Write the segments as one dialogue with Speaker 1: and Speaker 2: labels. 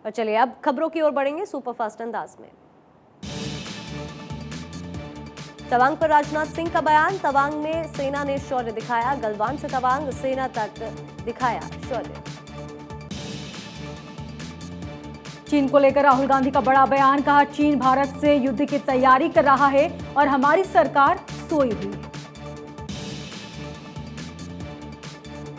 Speaker 1: और चलिए अब खबरों की ओर बढ़ेंगे सुपरफास्ट अंदाज में। तवांग पर राजनाथ सिंह का बयान। तवांग में सेना ने शौर्य दिखाया। गलवान से तवांग सेना तक दिखाया शौर्य।
Speaker 2: चीन को लेकर राहुल गांधी का बड़ा बयान। कहा, चीन भारत से युद्ध की तैयारी कर रहा है और हमारी सरकार सोई हुई है।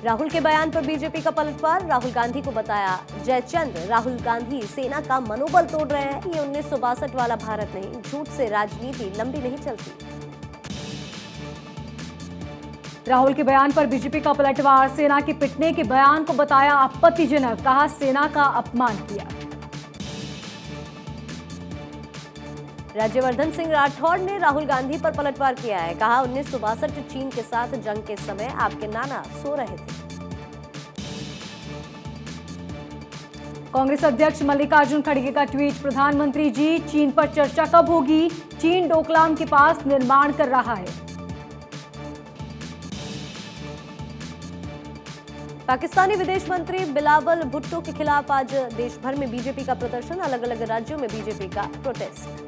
Speaker 1: राहुल के बयान पर बीजेपी का पलटवार। राहुल गांधी को बताया जयचंद। राहुल गांधी सेना का मनोबल तोड़ रहे हैं। ये 1962 वाला भारत नहीं, झूठ से राजनीति लंबी नहीं चलती।
Speaker 2: राहुल के बयान पर बीजेपी का पलटवार। सेना के पिटने के बयान को बताया आपत्तिजनक। कहा, सेना का अपमान किया।
Speaker 1: राज्यवर्धन सिंह राठौड़ ने राहुल गांधी पर पलटवार किया है। कहा, 1962 चीन के साथ जंग के समय आपके नाना सो रहे थे।
Speaker 2: कांग्रेस अध्यक्ष मल्लिकार्जुन खड़गे का ट्वीट। प्रधानमंत्री जी, चीन पर चर्चा कब होगी? चीन डोकलाम के पास निर्माण कर रहा है।
Speaker 1: पाकिस्तानी विदेश मंत्री बिलावल भुट्टो के खिलाफ आज देश भर में बीजेपी का प्रदर्शन। अलग अलग राज्यों में बीजेपी का प्रोटेस्ट।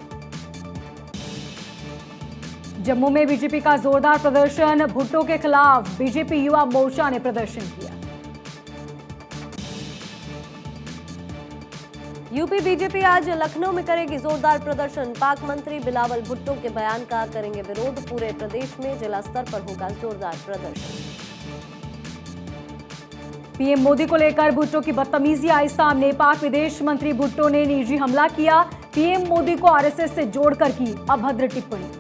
Speaker 2: जम्मू में बीजेपी का जोरदार प्रदर्शन। भुट्टो के खिलाफ बीजेपी युवा मोर्चा ने प्रदर्शन किया।
Speaker 1: यूपी बीजेपी आज लखनऊ में करेगी जोरदार प्रदर्शन। पाक मंत्री बिलावल भुट्टो के बयान का करेंगे विरोध। पूरे प्रदेश में जिला स्तर पर होगा जोरदार प्रदर्शन।
Speaker 2: पीएम मोदी को लेकर भुट्टो की बदतमीजी आई सामने। पाक विदेश मंत्री भुट्टो ने निजी हमला किया। पीएम मोदी को आरएसएस से जोड़कर की अभद्र टिप्पणी।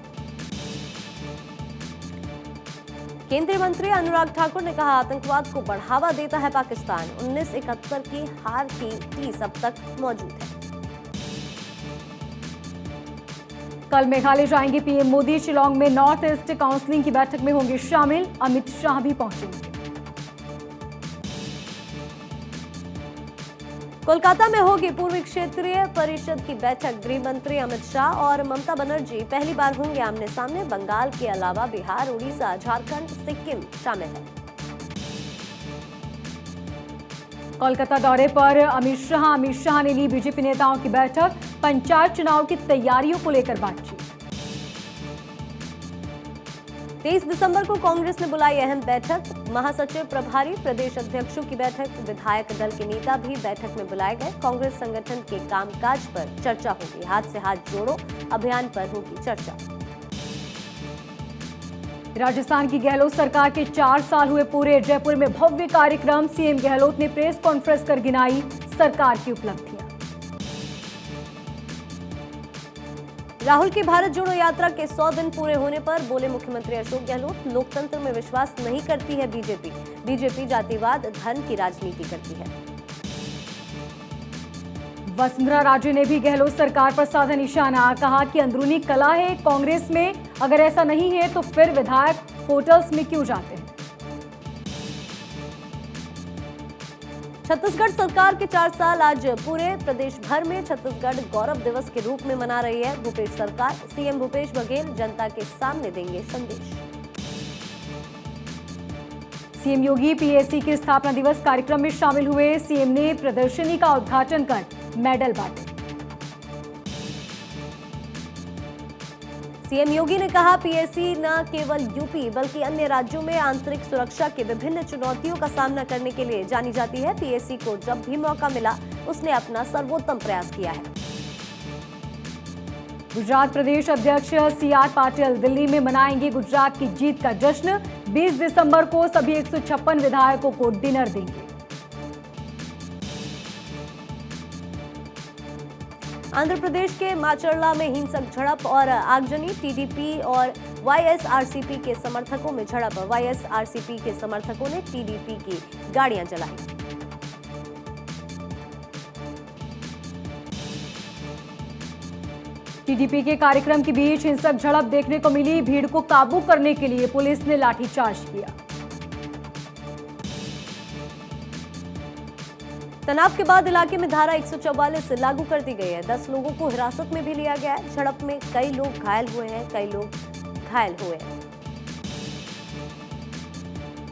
Speaker 1: केंद्रीय मंत्री अनुराग ठाकुर ने कहा, आतंकवाद को बढ़ावा देता है पाकिस्तान। 1971 की हार की टीस अब तक मौजूद है।
Speaker 2: कल मेघालय जाएंगे पीएम मोदी। शिलोंग में नॉर्थ ईस्ट काउंसिल की बैठक में होंगे शामिल। अमित शाह भी पहुंचेंगे।
Speaker 1: कोलकाता में होगी पूर्वी क्षेत्रीय परिषद की बैठक। गृह मंत्री अमित शाह और ममता बनर्जी पहली बार होंगे आमने सामने। बंगाल के अलावा बिहार, उड़ीसा, झारखंड, सिक्किम शामिल है।
Speaker 2: कोलकाता दौरे पर अमित शाह ने ली बीजेपी नेताओं की बैठक। पंचायत चुनाव की तैयारियों को लेकर बातचीत।
Speaker 1: 23 दिसंबर को कांग्रेस ने बुलाई अहम बैठक। महासचिव, प्रभारी, प्रदेश अध्यक्षों की बैठक। विधायक दल के नेता भी बैठक में बुलाए गए। कांग्रेस संगठन के कामकाज पर चर्चा होगी। हाथ से हाथ जोड़ो अभियान पर होगी चर्चा।
Speaker 2: राजस्थान की गहलोत सरकार के 4 साल हुए पूरे। जयपुर में भव्य कार्यक्रम। सीएम गहलोत ने प्रेस कॉन्फ्रेंस कर गिनाई सरकार की उपलब्धियां।
Speaker 1: राहुल की भारत जोड़ो यात्रा के 100 दिन पूरे होने पर बोले मुख्यमंत्री अशोक गहलोत, लोकतंत्र में विश्वास नहीं करती है बीजेपी। बीजेपी जातिवाद, धर्म की राजनीति करती है।
Speaker 2: वसुंधरा राजे ने भी गहलोत सरकार पर साधा निशाना। कहा कि अंदरूनी कलह है कांग्रेस में। अगर ऐसा नहीं है तो फिर विधायक होटल्स में क्यों जाते हैं।
Speaker 1: छत्तीसगढ़ सरकार के 4 साल आज पूरे। प्रदेश भर में छत्तीसगढ़ गौरव दिवस के रूप में मना रही है भूपेश सरकार। सीएम भूपेश बघेल जनता के सामने देंगे संदेश।
Speaker 2: सीएम योगी पीएससी के स्थापना दिवस कार्यक्रम में शामिल हुए। सीएम ने प्रदर्शनी का उद्घाटन कर मेडल बांटे।
Speaker 1: सीएम योगी ने कहा, पीएससी न केवल यूपी बल्कि अन्य राज्यों में आंतरिक सुरक्षा के विभिन्न चुनौतियों का सामना करने के लिए जानी जाती है। पीएससी को जब भी मौका मिला उसने अपना सर्वोत्तम प्रयास किया है।
Speaker 2: गुजरात प्रदेश अध्यक्ष सीआर पाटिल दिल्ली में मनाएंगे गुजरात की जीत का जश्न। 20 दिसंबर को सभी 156 विधायकों को डिनर देंगे।
Speaker 1: आंध्र प्रदेश के माचर्ला में हिंसक झड़प और आगजनी। टीडीपी और वाईएसआरसीपी के समर्थकों में झड़प। वाईएसआरसीपी के समर्थकों ने टीडीपी की गाड़ियां जलाई।
Speaker 2: टीडीपी के कार्यक्रम के बीच हिंसक झड़प देखने को मिली। भीड़ को काबू करने के लिए पुलिस ने लाठीचार्ज किया।
Speaker 1: तनाव के बाद इलाके में धारा 144 लागू कर दी गई है। 10 लोगों को हिरासत में भी लिया गया है। झड़प में कई लोग घायल हुए हैं।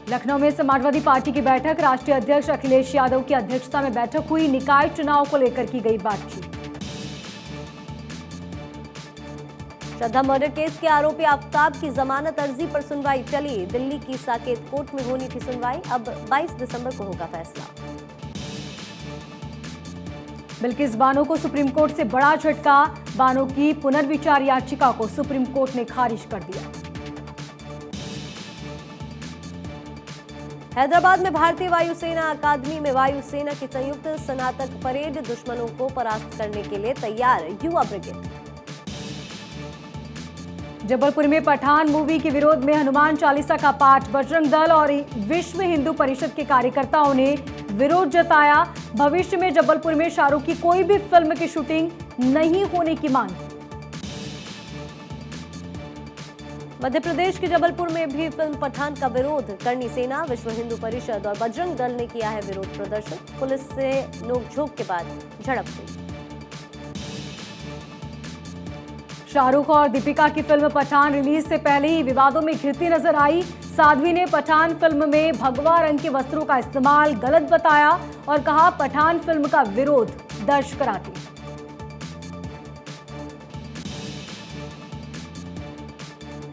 Speaker 2: लखनऊ में समाजवादी पार्टी की बैठक, राष्ट्रीय अध्यक्ष अखिलेश यादव की अध्यक्षता में बैठक हुई। निकाय चुनाव को लेकर की गई बातचीत।
Speaker 1: श्रद्धा मर्डर केस के आरोपी आफताब की जमानत अर्जी पर सुनवाई चली। दिल्ली की साकेत कोर्ट में होनी थी सुनवाई, अब 22 दिसंबर को होगा फैसला।
Speaker 2: बिल्किस बानो को सुप्रीम कोर्ट से बड़ा झटका, बानो की पुनर्विचार याचिका को सुप्रीम कोर्ट ने खारिज कर दिया।
Speaker 1: हैदराबाद में भारतीय वायुसेना अकादमी में वायुसेना की संयुक्त स्नातक परेड, दुश्मनों को परास्त करने के लिए तैयार युवा ब्रिगेड।
Speaker 2: जबलपुर में पठान मूवी के विरोध में हनुमान चालीसा का पाठ, बजरंग दल और विश्व हिंदू परिषद के कार्यकर्ताओं ने विरोध जताया। भविष्य में जबलपुर में शाहरुख की कोई भी फिल्म की शूटिंग नहीं होने की मांग।
Speaker 1: मध्य प्रदेश के जबलपुर में भी फिल्म पठान का विरोध, करनी सेना, विश्व हिंदू परिषद और बजरंग दल ने किया है विरोध प्रदर्शन। पुलिस से नोकझोंक के बाद झड़प हुई।
Speaker 2: शाहरुख और दीपिका की फिल्म पठान रिलीज से पहले ही विवादों में घिरती नजर आई। साध्वी ने पठान फिल्म में भगवा रंग के वस्त्रों का इस्तेमाल गलत बताया और कहा पठान फिल्म का विरोध दर्ज कराती।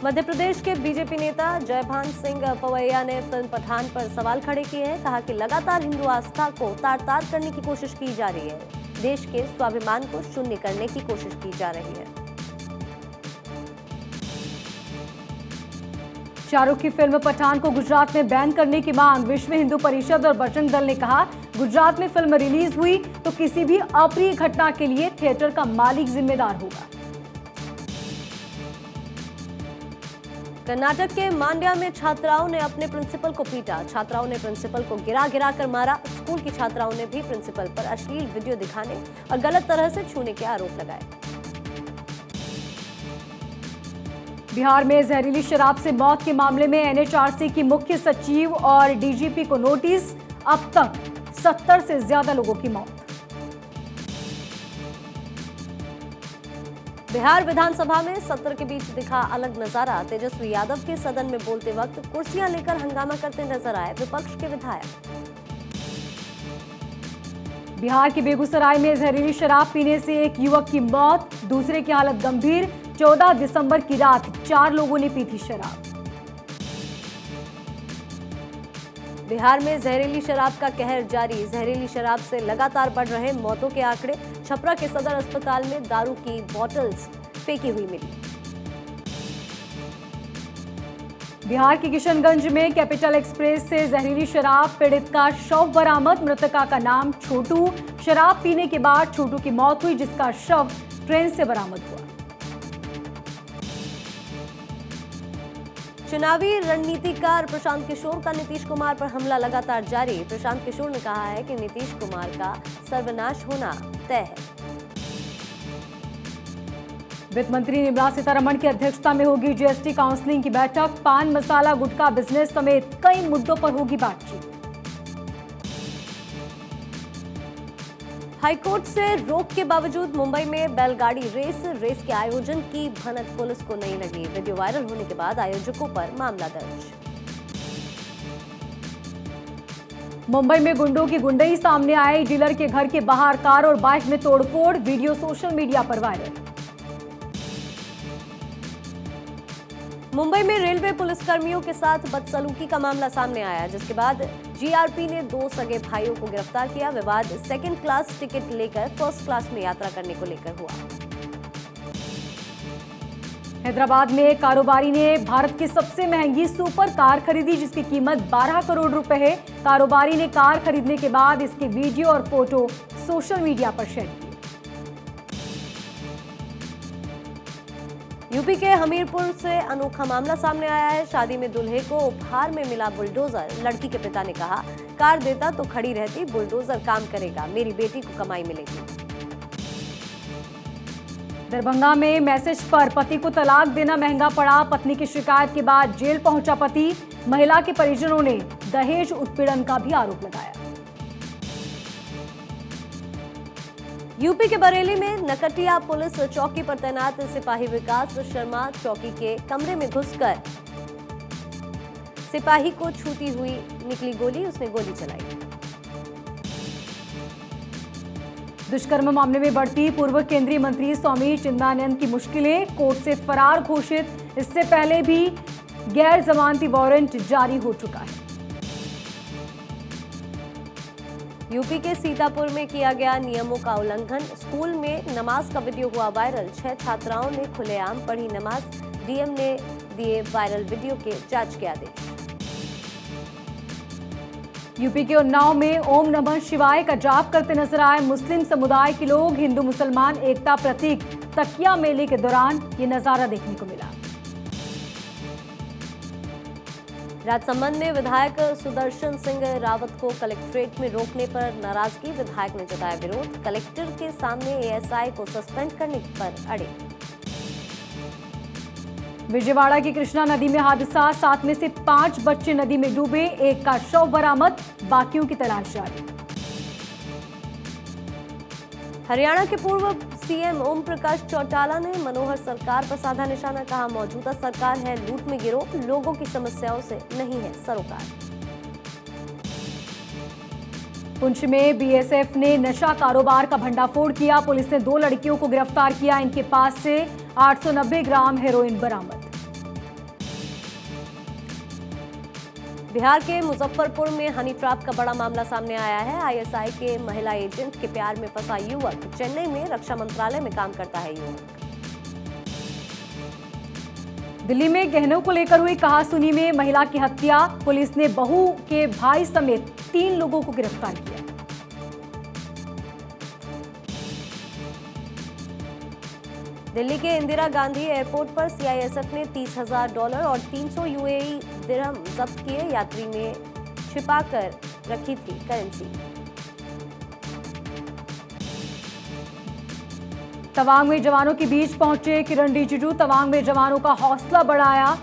Speaker 1: मध्य प्रदेश के बीजेपी नेता जयभान सिंह पवैया ने फिल्म पठान पर सवाल खड़े किए हैं। कहा कि लगातार हिंदू आस्था को तार-तार करने की कोशिश की जा रही है। देश के स्वाभिमान को शून्य करने की कोशिश की जा रही है।
Speaker 2: शाहरुख की फिल्म पठान को गुजरात में बैन करने की मांग, विश्व हिंदू परिषद और बजरंग दल ने कहा गुजरात में फिल्म रिलीज हुई तो किसी भी अप्रिय घटना के लिए थिएटर का मालिक जिम्मेदार होगा।
Speaker 1: कर्नाटक के मांड्या में छात्राओं ने अपने प्रिंसिपल को पीटा। छात्राओं ने प्रिंसिपल को गिरा गिरा कर मारा। स्कूल की छात्राओं ने भी प्रिंसिपल पर अश्लील वीडियो दिखाने और गलत तरह से छूने के आरोप लगाए।
Speaker 2: बिहार में जहरीली शराब से मौत के मामले में एनएचआरसी की मुख्य सचिव और डीजीपी को नोटिस, अब तक 70 से ज्यादा लोगों की मौत।
Speaker 1: बिहार विधानसभा में सत्र के बीच दिखा अलग नजारा। तेजस्वी यादव के सदन में बोलते वक्त कुर्सियां लेकर हंगामा करते नजर आए विपक्ष के विधायक।
Speaker 2: बिहार के बेगूसराय में जहरीली शराब पीने से एक युवक की मौत, दूसरे की हालत गंभीर। 14 दिसंबर की रात 4 लोगों ने पी थी शराब।
Speaker 1: बिहार में जहरीली शराब का कहर जारी। जहरीली शराब से लगातार बढ़ रहे मौतों के आंकड़े। छपरा के सदर अस्पताल में दारू की बोतल्स फेंकी हुई मिली।
Speaker 2: बिहार के किशनगंज में कैपिटल एक्सप्रेस से जहरीली शराब, पीड़ित का शव बरामद। मृतका का नाम छोटू। शराब पीने के बाद छोटू की मौत हुई, जिसका शव ट्रेन से बरामद हुआ।
Speaker 1: चुनावी रणनीतिकार प्रशांत किशोर का नीतीश कुमार पर हमला लगातार जारी। प्रशांत किशोर ने कहा है कि नीतीश कुमार का सर्वनाश होना तय है।
Speaker 2: वित्त मंत्री निर्मला सीतारमण की अध्यक्षता में होगी जीएसटी काउंसिलिंग की बैठक। पान मसाला गुटखा बिजनेस समेत कई मुद्दों पर होगी बातचीत।
Speaker 1: हाईकोर्ट से रोक के बावजूद मुंबई में बैलगाड़ी रेस के आयोजन की भनक पुलिस को नहीं लगी। वीडियो वायरल होने के बाद आयोजकों पर मामला दर्ज।
Speaker 2: मुंबई में गुंडों की गुंडई सामने आई। डीलर के घर के बाहर कार और बाइक में तोड़फोड़, वीडियो सोशल मीडिया पर वायरल।
Speaker 1: मुंबई में रेलवे पुलिसकर्मियों के साथ बदसलूकी का मामला सामने आया, जिसके बाद जीआरपी ने 2 सगे भाइयों को गिरफ्तार किया। विवाद सेकंड क्लास टिकट लेकर फर्स्ट क्लास में यात्रा करने को लेकर हुआ।
Speaker 2: हैदराबाद में एक कारोबारी ने भारत की सबसे महंगी सुपर कार खरीदी, जिसकी कीमत 12 करोड़ रुपए है। कारोबारी ने कार खरीदने के बाद इसके वीडियो और फोटो सोशल मीडिया पर शेयर किए।
Speaker 1: यूपी के हमीरपुर से अनोखा मामला सामने आया है। शादी में दूल्हे को उपहार में मिला बुलडोजर। लड़की के पिता ने कहा, कार देता तो खड़ी रहती, बुलडोजर काम करेगा, मेरी बेटी को कमाई मिलेगी।
Speaker 2: दरभंगा में मैसेज पर पति को तलाक देना महंगा पड़ा। पत्नी की शिकायत के बाद जेल पहुंचा पति। महिला के परिजनों ने दहेज उत्पीड़न का भी आरोप लगाया।
Speaker 1: यूपी के बरेली में नकटिया पुलिस चौकी पर तैनात सिपाही विकास शर्मा चौकी के कमरे में घुसकर सिपाही को छूती हुई निकली गोली, उसने गोली चलाई।
Speaker 2: दुष्कर्म मामले में बढ़ती पूर्व केंद्रीय मंत्री स्वामी चिन्मयानंद की मुश्किलें, कोर्ट से फरार घोषित। इससे पहले भी गैर जमानती वारंट जारी हो चुका है।
Speaker 1: यूपी के सीतापुर में किया गया नियमों का उल्लंघन, स्कूल में नमाज का वीडियो हुआ वायरल। 6 छात्राओं ने खुलेआम पढ़ी नमाज, डीएम ने दिए वायरल वीडियो के जांच के आदेश।
Speaker 2: यूपी के उन्नाव में ओम नमः शिवाय का जाप करते नजर आए मुस्लिम समुदाय के लोग। हिंदू मुसलमान एकता प्रतीक तकिया मेले के दौरान ये नजारा देखने को मिला।
Speaker 1: राजसमंद में विधायक सुदर्शन सिंह रावत को कलेक्ट्रेट में रोकने पर नाराजगी, विधायक ने जताया विरोध। कलेक्टर के सामने एएसआई को सस्पेंड करने पर अड़े।
Speaker 2: विजयवाड़ा की कृष्णा नदी में हादसा, 7 में से 5 बच्चे नदी में डूबे, एक का शव बरामद, बाकियों की तलाश जारी।
Speaker 1: हरियाणा के पूर्व सीएम ओम प्रकाश चौटाला ने मनोहर सरकार पर साधा निशाना, कहा मौजूदा सरकार है लूट में गिरोह, लोगों की समस्याओं से नहीं है सरोकार।
Speaker 2: पुंछ में बीएसएफ ने नशा कारोबार का भंडाफोड़ किया, पुलिस ने 2 लड़कियों को गिरफ्तार किया, इनके पास से 890 ग्राम हेरोइन बरामद।
Speaker 1: बिहार के मुजफ्फरपुर में हनी ट्रैप का बड़ा मामला सामने आया है। आईएसआई के महिला एजेंट के प्यार में फंसा युवक, चेन्नई में रक्षा मंत्रालय में काम करता है युवक।
Speaker 2: दिल्ली में गहनों को लेकर हुई कहासुनी में महिला की हत्या, पुलिस ने बहू के भाई समेत 3 लोगों को गिरफ्तार किया।
Speaker 1: दिल्ली के इंदिरा गांधी एयरपोर्ट पर सीआईएसएफ ने $30,000 और 300 यूएई दिरहम जब्त किए, यात्री ने छिपाकर रखी थी करेंसी।
Speaker 2: तवांग में जवानों के बीच पहुंचे किरण रिजिजू, तवांग में जवानों का हौसला बढ़ाया,